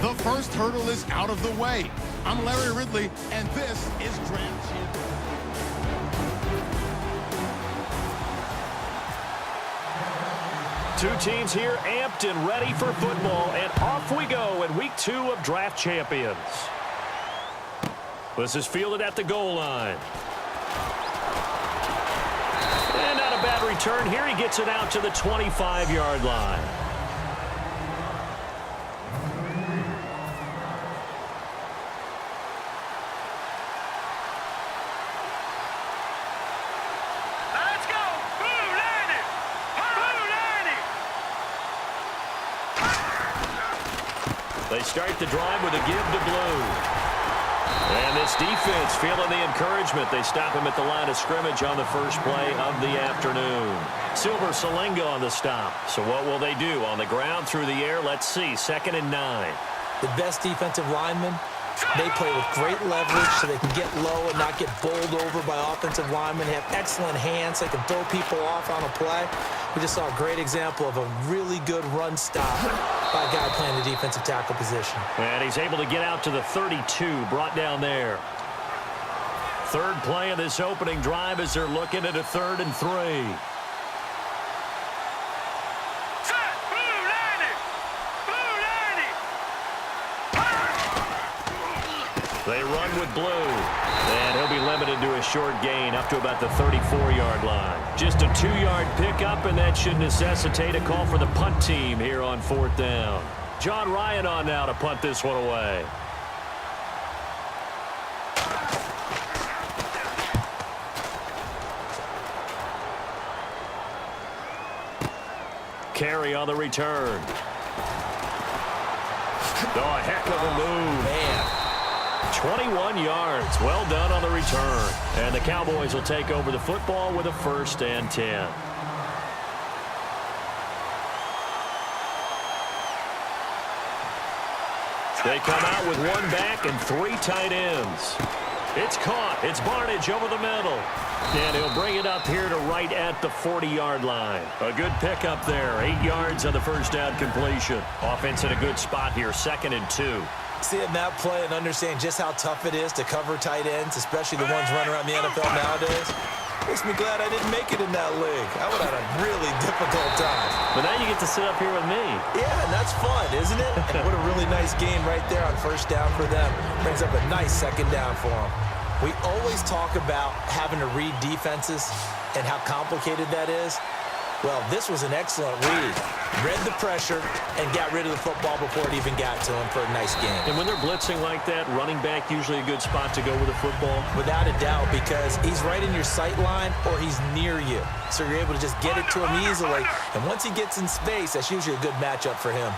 The first hurdle is out of the way. I'm Larry Ridley, and this is Draft Champions. Two teams here amped and ready for football, and off we go in week 2 of Draft Champions. This is fielded at the goal line. And not a bad return here. He gets it out to the 25-yard line. They start the drive with a give to Blue. And this defense feeling the encouragement. They stop him at the line of scrimmage on the first play of the afternoon. Silver Salinga on the stop. So what will they do? On the ground, through the air? Let's see. 2nd and 9. The best defensive linemen, they play with great leverage so they can get low and not get bowled over by offensive linemen. They have excellent hands. They can throw people off on a play. We just saw a great example of a really good run stop by a guy playing the defensive tackle position. And he's able to get out to the 32, brought down there. Third play of this opening drive as they're looking at a 3rd and 3. They run with Blue, and he'll be limited to a short gain up to about the 34-yard line. Just a 2-yard pickup, and that should necessitate a call for the punt team here on 4th down. John Ryan on now to punt this one away. Carry on the return. Oh, a heck of a move. Man. 21 yards. Well done on the return. And the Cowboys will take over the football with a 1st and 10. They come out with 1 back and 3 tight ends. It's caught. It's Barnidge over the middle. And he'll bring it up here to right at the 40-yard line. A good pickup there. 8 yards on the first down completion. Offense in a good spot here. 2nd and 2. Seeing that play and understand just how tough it is to cover tight ends, especially the ones running around the NFL nowadays, makes me glad I didn't make it in that league. I would have had a really difficult time. But now you get to sit up here with me. Yeah, and that's fun, isn't it? And what a really nice game right there on 1st down for them. Brings up a nice 2nd down for them. We always talk about having to read defenses and how complicated that is. Well, this was an excellent read. Read the pressure and got rid of the football before it even got to him for a nice game. And when they're blitzing like that, running back usually a good spot to go with the football? Without a doubt, because he's right in your sight line or he's near you. So you're able to just get it to him easily. And once he gets in space, that's usually a good matchup for him.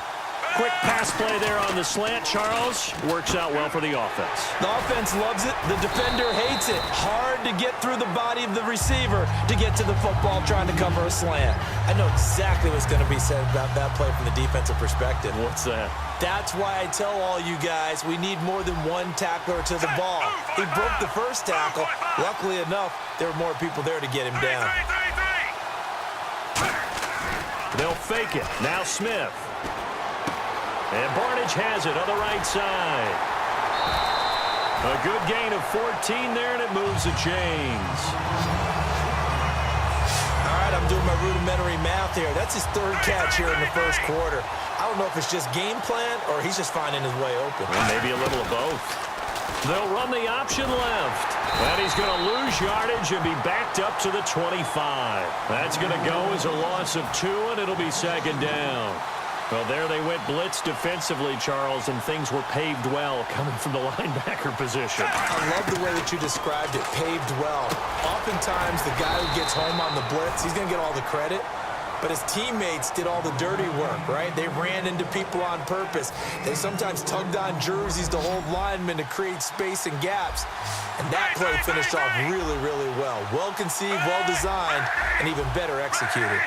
Quick pass play there on the slant, Charles. Works out well for the offense. The offense loves it. The defender hates it. Hard to get through the body of the receiver to get to the football trying to cover a slant. I know exactly what's going to be said about that play from the defensive perspective. What's that? That's why I tell all you guys we need more than one tackler to the ball. He broke the first tackle. Luckily enough, there were more people there to get him down. They'll fake it. Now Smith. And Barnidge has it on the right side. A good gain of 14 there, and it moves the chains. All right, I'm doing my rudimentary math here. That's his 3rd catch here in the 1st quarter. I don't know if it's just game plan or he's just finding his way open. Well, maybe a little of both. They'll run the option left. And he's going to lose yardage and be backed up to the 25. That's going to go as a loss of 2, and it'll be 2nd down. Well, there they went blitz defensively, Charles, and things were paved well coming from the linebacker position. I love the way that you described it, paved well. Oftentimes, the guy who gets home on the blitz, he's going to get all the credit. But his teammates did all the dirty work, right? They ran into people on purpose. They sometimes tugged on jerseys to hold linemen to create space and gaps. And that play finished off really, really well. Well conceived, well designed, and even better executed.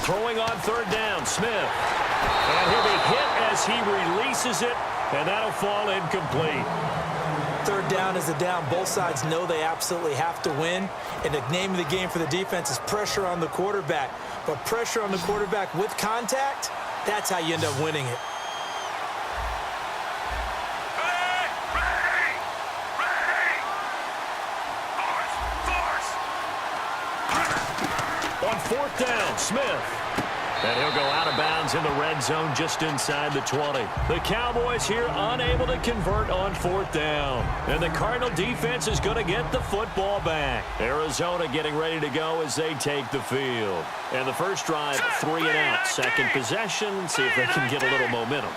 Throwing on 3rd down, Smith. And he'll be hit as he releases it, and that'll fall incomplete. 3rd down is a down. Both sides know they absolutely have to win. And the name of the game for the defense is pressure on the quarterback. But pressure on the quarterback with contact, that's how you end up winning it. On fourth down, Smith. And he'll go out of bounds in the red zone just inside the 20. The Cowboys here unable to convert on fourth down. And the Cardinal defense is going to get the football back. Arizona getting ready to go as they take the field. And the first drive, 3 and out. Second possession, see if they can get a little momentum.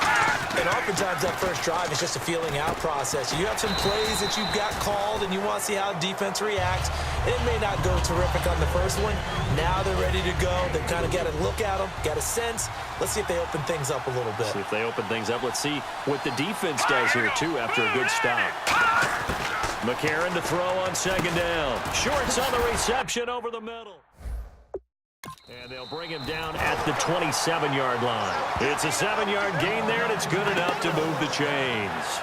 And oftentimes that first drive is just a feeling out process. You have some plays that you've got called and you want to see how defense reacts. It may not go terrific on the first one. Now they're ready to go. They've kind of got to look at them, got a sense. Let's see if they open things up a little bit. See if they open things up. Let's see what the defense does here, too, after a good stop. McCarron to throw on second down. Shorts on the reception over the middle. And they'll bring him down at the 27-yard line. It's a 7-yard gain there, and it's good enough to move the chains.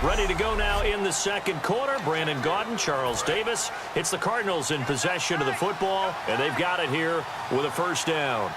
Ready to go now in the second quarter. Brandon Gaudin, Charles Davis. It's the Cardinals in possession of the football, and they've got it here with a first down.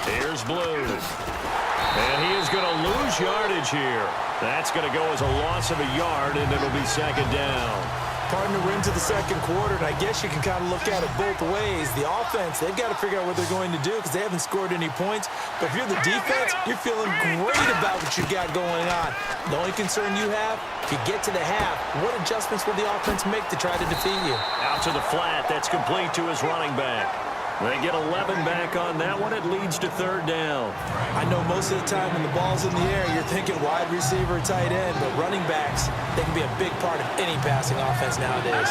Here's Blue. And he is going to lose yardage here. That's going to go as a loss of a yard, and it'll be second down. Partner, we're into the second quarter, and I guess you can kind of look at it both ways. The offense, they've got to figure out what they're going to do because they haven't scored any points. But if you're the defense, you're feeling great about what you got going on. The only concern you have, if you get to the half, what adjustments will the offense make to try to defeat you? Out to the flat. That's complete to his running back. They get 11 back on that one. It leads to third down. I know most of the time when the ball's in the air, you're thinking wide receiver, tight end, but running backs, they can be a big part of any passing offense nowadays.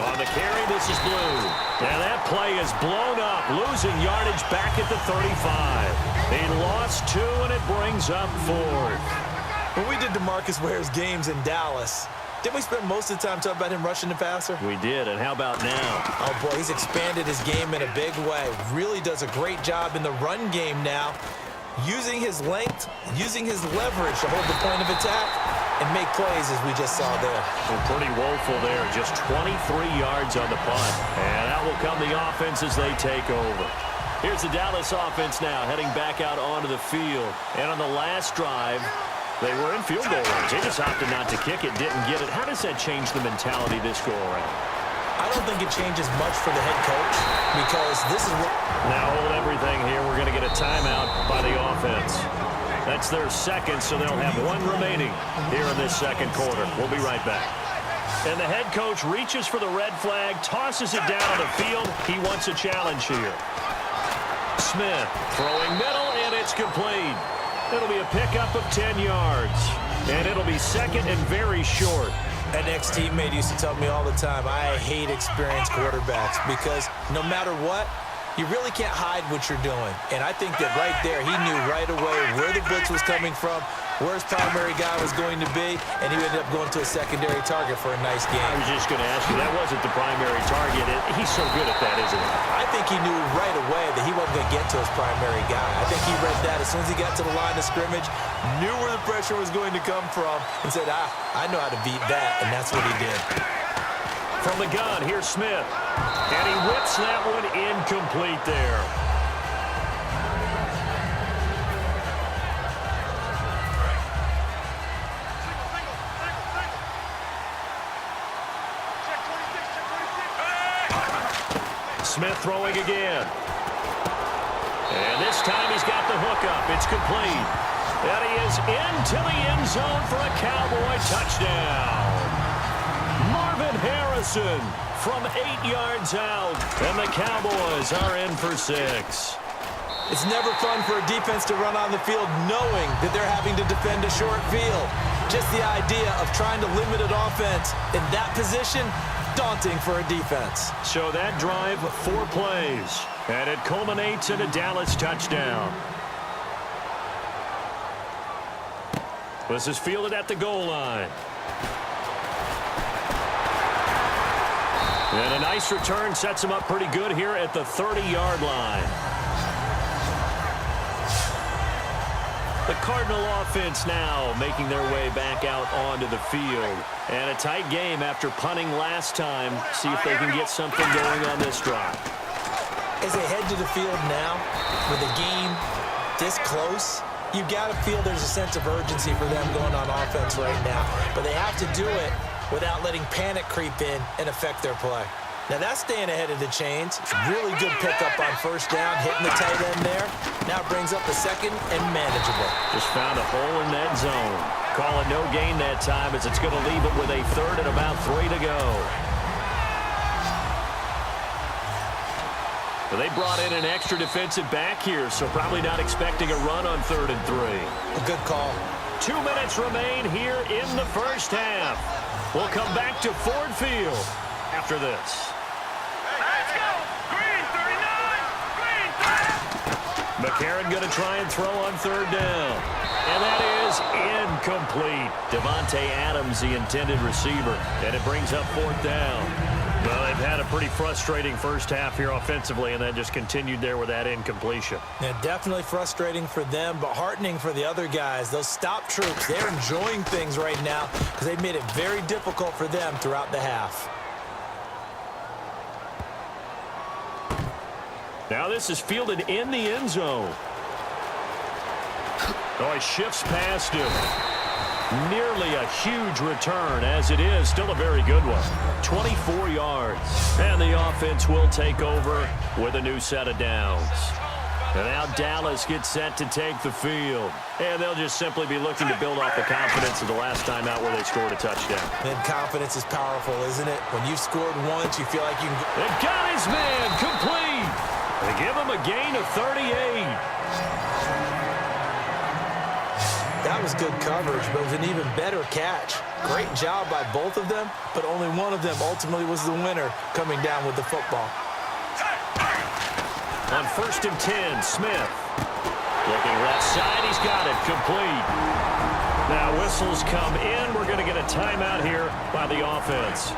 On the carry, this is Blue. And that play is blown up, losing yardage back at the 35. He lost 2, and it brings up 4th. When we did DeMarcus Ware's games in Dallas, didn't we spend most of the time talking about him rushing the passer? We did, and how about now? Oh, boy, he's expanded his game in a big way. Really does a great job in the run game now, using his length, using his leverage to hold the point of attack and make plays as we just saw there. Well, pretty woeful there, just 23 yards on the punt. And out will come the offense as they take over. Here's the Dallas offense now, heading back out onto the field. And on the last drive, they were in field goal range. They just opted not to kick it, didn't get it. How does that change the mentality this go around? I don't think it changes much for the head coach because this is what... Now hold everything here. We're going to get a timeout by the offense. That's their second, so they'll have 1 remaining here in this second quarter. We'll be right back. And the head coach reaches for the red flag, tosses it down on the field. He wants a challenge here. Smith throwing middle, and it's complete. It'll be a pickup of 10 yards. And it'll be second and very short. An ex-teammate used to tell me all the time, I hate experienced quarterbacks because no matter what, you really can't hide what you're doing. And I think that right there, he knew right away where the blitz was coming from, where his primary guy was going to be, and he ended up going to a secondary target for a nice game. I was just going to ask you, that wasn't the primary target. He's so good at that, isn't he? I think he knew right away that he wasn't going to get to his primary guy. I think he read that as soon as he got to the line of scrimmage, knew where the pressure was going to come from, and said, I know how to beat that, and that's what he did. From the gun, here's Smith. And he whips that one incomplete there. Smith throwing again. And this time he's got the hook up. It's complete. And he is into the end zone for a Cowboy touchdown. Marvin Harrison from 8 yards out. And the Cowboys are in for 6. It's never fun for a defense to run on the field knowing that they're having to defend a short field. Just the idea of trying to limit an offense in that position, daunting for a defense. So that drive, 4 plays, and it culminates in a Dallas touchdown. This is fielded at the goal line. And a nice return sets him up pretty good here at the 30-yard line. The Cardinal offense now making their way back out onto the field. And a tight game after punting last time. See if they can get something going on this drive. As they head to the field now, with the game this close, you've got to feel there's a sense of urgency for them going on offense right now. But they have to do it without letting panic creep in and affect their play. Now that's staying ahead of the chains. Really good pickup on first down, hitting the tight end there. Now brings up the second and manageable. Just found a hole in that zone. Call it no gain that time as it's going to leave it with a third and about 3 to go. Well, they brought in an extra defensive back here, so probably not expecting a run on 3rd and 3. A good call. 2 minutes remain here in the first half. We'll come back to Ford Field after this. Let's go! Green 39! Green 30! McCarron going to try and throw on 3rd down. And that is incomplete. Devontae Adams, the intended receiver. And it brings up 4th down. Well, they've had a pretty frustrating first half here offensively, and then just continued there with that incompletion. Yeah, definitely frustrating for them, but heartening for the other guys. Those stop troops, they're enjoying things right now because they've made it very difficult for them throughout the half. Now this is fielded in the end zone. Oh, he shifts past him. Nearly a huge return, as it is still a very good one. 24 yards. And the offense will take over with a new set of downs. And now Dallas gets set to take the field. And they'll just simply be looking to build off the confidence of the last time out where they scored a touchdown. And confidence is powerful, isn't it? When you've scored once, you feel like you can... They got his man complete. They give him a gain of 38. That was good coverage, but it was an even better catch. Great job by both of them, but only one of them ultimately was the winner coming down with the football. On 1st and 10, Smith. Looking left side, he's got it complete. Now whistles come in. We're going to get a timeout here by the offense.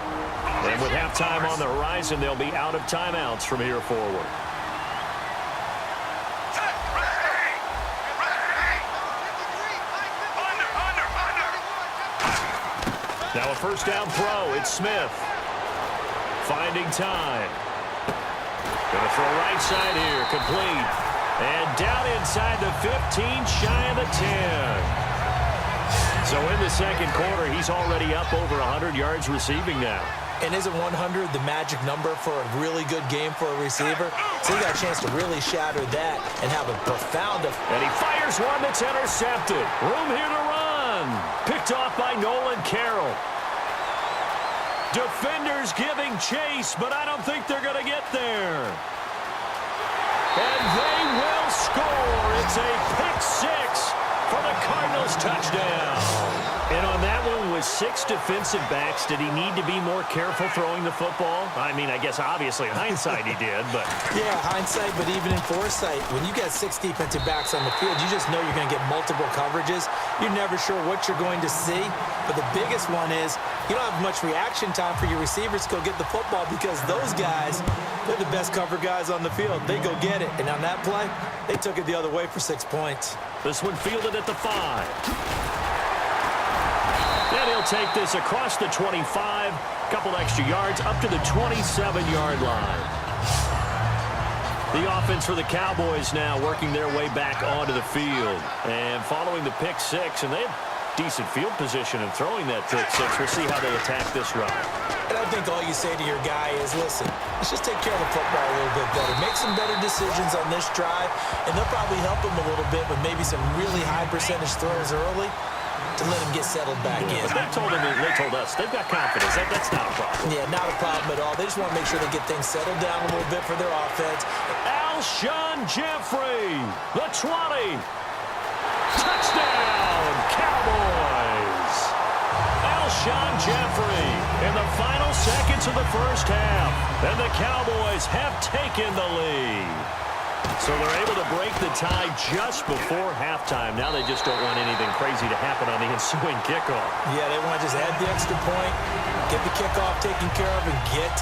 And with halftime on the horizon, they'll be out of timeouts from here forward. Now a first down throw. It's Smith. Finding time. Going to throw right side here. Complete. And down inside the 15, shy of the 10. So in the second quarter, he's already up over 100 yards receiving now. And isn't 100 the magic number for a really good game for a receiver? So he got a chance to really shatter that and have a profound effect. And he fires one that's intercepted. Room here to run. Picked off by Nolan Carroll. Defenders giving chase, but I don't think they're going to get there. And they will score. It's a pick six for the Cardinals touchdown. And on that one with 6 defensive backs, did he need to be more careful throwing the football? I mean, I guess obviously in hindsight he did, but... Yeah, hindsight, but even in foresight, when you got 6 defensive backs on the field, you just know you're going to get multiple coverages. You're never sure what you're going to see. But the biggest one is you don't have much reaction time for your receivers to go get the football because those guys, they're the best cover guys on the field. They go get it. And on that play, they took it the other way for 6 points. This one fielded at the 5. And he'll take this across the 25, couple extra yards, up to the 27-yard line. The offense for the Cowboys now working their way back onto the field. And following the pick six, and they have decent field position in throwing that pick six. We'll see how they attack this run. And I think all you say to your guy is, listen, let's just take care of the football a little bit better. Make some better decisions on this drive, and they'll probably help him a little bit with maybe some really high percentage throws early to let him get settled back in. But they told us they've got confidence. That's not a problem. Yeah, not a problem at all. They just want to make sure they get things settled down a little bit for their offense. Alshon Jeffrey, the 20. Touchdown, Cowboys. Alshon Jeffrey in the final seconds of the first half. And the Cowboys have taken the lead. So they're able to break the tie just before halftime. Now they just don't want anything crazy to happen on the ensuing kickoff. Yeah, they want to just add the extra point, get the kickoff taken care of, and get to